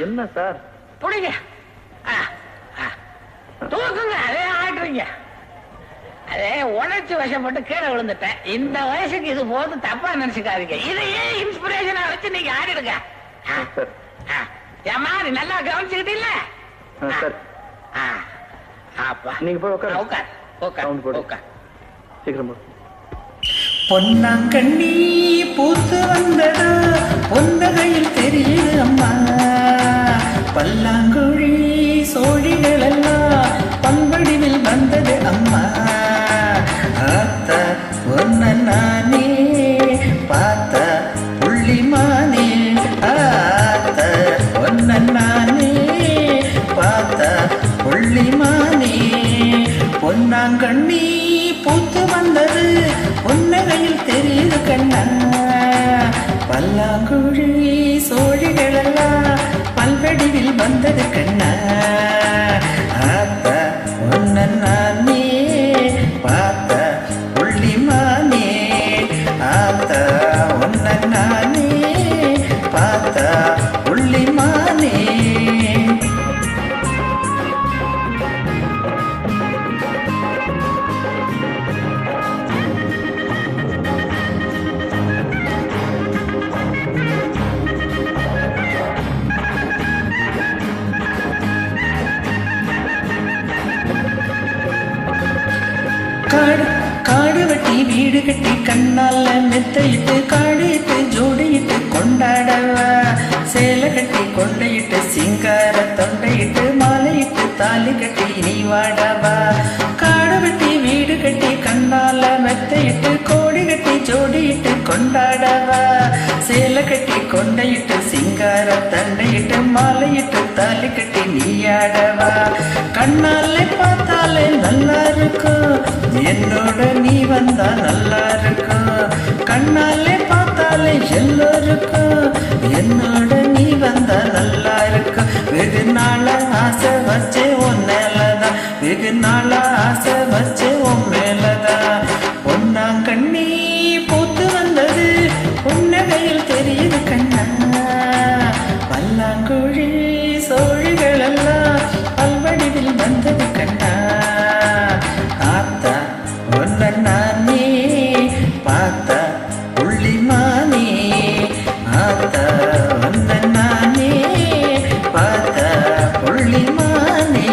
என்ன சார்? புடிங்க. தூக்குங்க. அதே ஆட்டுறீங்க. அதே உணர்ச்சி வசப்பட்டு கீழே விழுந்துட்டேன். இந்த வயசுக்கு இது போது தப்பா நினைச்சுக்காதீங்க. இதையே இன்ஸ்பிரேஷனா வச்சு நீங்க ஆடிடுங்க. ஏமா நீ நல்லா கவனிச்சுக்கிட்டீல்ல? நீங்க போய் உட்கார். உட்கார் உட்கார் உட்கார். சீக்கிரம். பொன்னாங்கண்ணி பூத்து வந்ததா பொன்னகையில் தெரியுது அம்மா. பல்லாங்குழி சோழிகள் எல்லாம் பண்படிவில் வந்தது அம்மா. ஆத்த ஒன்ன நானே பார்த்த புள்ளிமானே. ஆத்த ஒன்ன நானே பார்த்த புள்ளிமானே. பொன்னாங்கண்ணி பூத்து வந்தது பொன்னகையில் தெரியுது கண்ணா. பல்லாங்குழி சோழிகள் எல்லாம் பல்வடிவில் வந்தது கண்ணா. ஆத்த ஒன்ன நானே பார்த்த புள்ளிமானே. ஆத்த ஒன்ன நானே பார்த்த புள்ளிமானே. காடு வெட்டி வீடு கட்டி கண்ணால மெத்தையிட்டு காடிட்டு ஜோடியிட்டு கொண்டாடவா. சேலை கட்டி கொண்டையிட்டு சிங்கார தொண்டையிட்டு மாலையிட்டு தாலி கட்டி நீ வாடவா. காடு வெட்டி வீடு கட்டி கண்ணால மெத்தையிட்டு கோடி கட்டி ஜோடியிட்டு கொண்டாடவா. சேலை கட்டி கொண்டையிட்டு சிங்கார தண்டையிட்டு மாலையிட்டு தாலி கட்டி நீயாடவா. கண்ணாலே பார்த்தாலே நல்லா இருக்கும் என்னோட நீ வந்தா நல்லா இருக்கும். கண்ணாலே பார்த்தாலே எல்லோருக்கும் என்னோட நீ வந்தா நல்லா இருக்கும். வெகு நாள ஆசை வச்சே உன் மேலதான். வெகு நாள ஆசை வச்சே உன் மேலதான். பொன்னாங்கண்ணி பூத்து வந்தது புன்னகையில் தெரியுது கண்ணா. பல்லாங்குழி சோழிகள் எல்லாம் பல்வடிவில் வந்தது கண்ணா. ஆத்தா ஒன்ன நானே பார்த்த புள்ளிமானே. ஆத்தா ஒன்ன நானே பார்த்த புள்ளிமானே.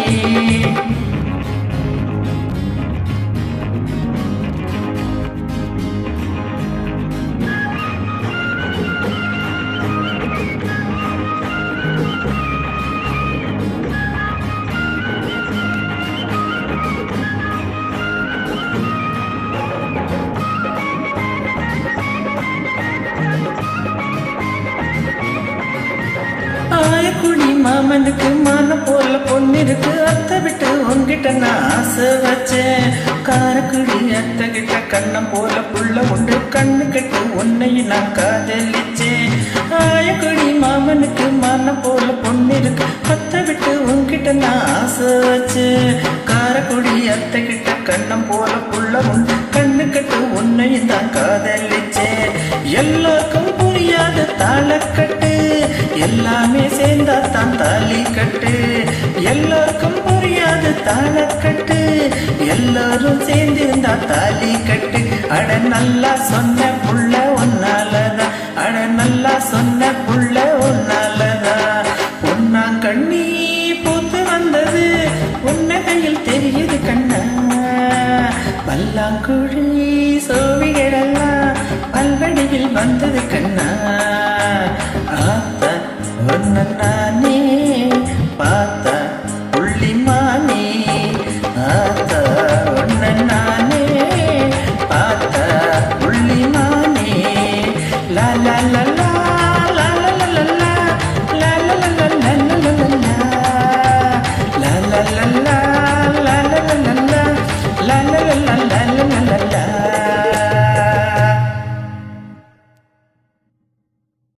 ஆயக்குடி மாமனுக்கு மான போல பொண்ணு இருக்கு. அத்தை விட்டு உன்கிட்ட நான் ஆசை வச்சேன். காரக்குடி அத்தை கிட்ட கண்ணம் போல புள்ள உண்டு. கண்ணு கட்டு உன்னையும் நான் காதலிச்சேன். ஆயக்குடி மாமனுக்கு மான போல பொண்ணு இருக்கு. அத்தை விட்டு உன்கிட்ட நான் ஆசை வச்சேன். காரக்குடி அத்தை கிட்ட கண்ணம் போல புள்ள உண்டு. கண்ணு கட்டு உன்னையும் தான் காதலிச்சேன். எல்லாருக்கும் புரியாத தாளக்கட்டு எல்லாமே சேர்ந்தா தான் தாலி கட்டு. எல்லாருக்கும் புரியாது தாளக்கட்டு எல்லாரும் சேர்ந்திருந்தா தாலி கட்டு. அட நல்லா சொன்ன புள்ள ஒன்னாலதான். அட நல்லா சொன்ன புள்ள ஒன்னாலதான். பொன்னாங்கண்ணி பூத்து வந்தது உன்னகையில் தெரியுது கண்ணா. பல்லாங்குழி சோவிகளெல்லாம் பல்வடிவில் வந்தது கண்ணா. ஆத்த ஒன்ன நானே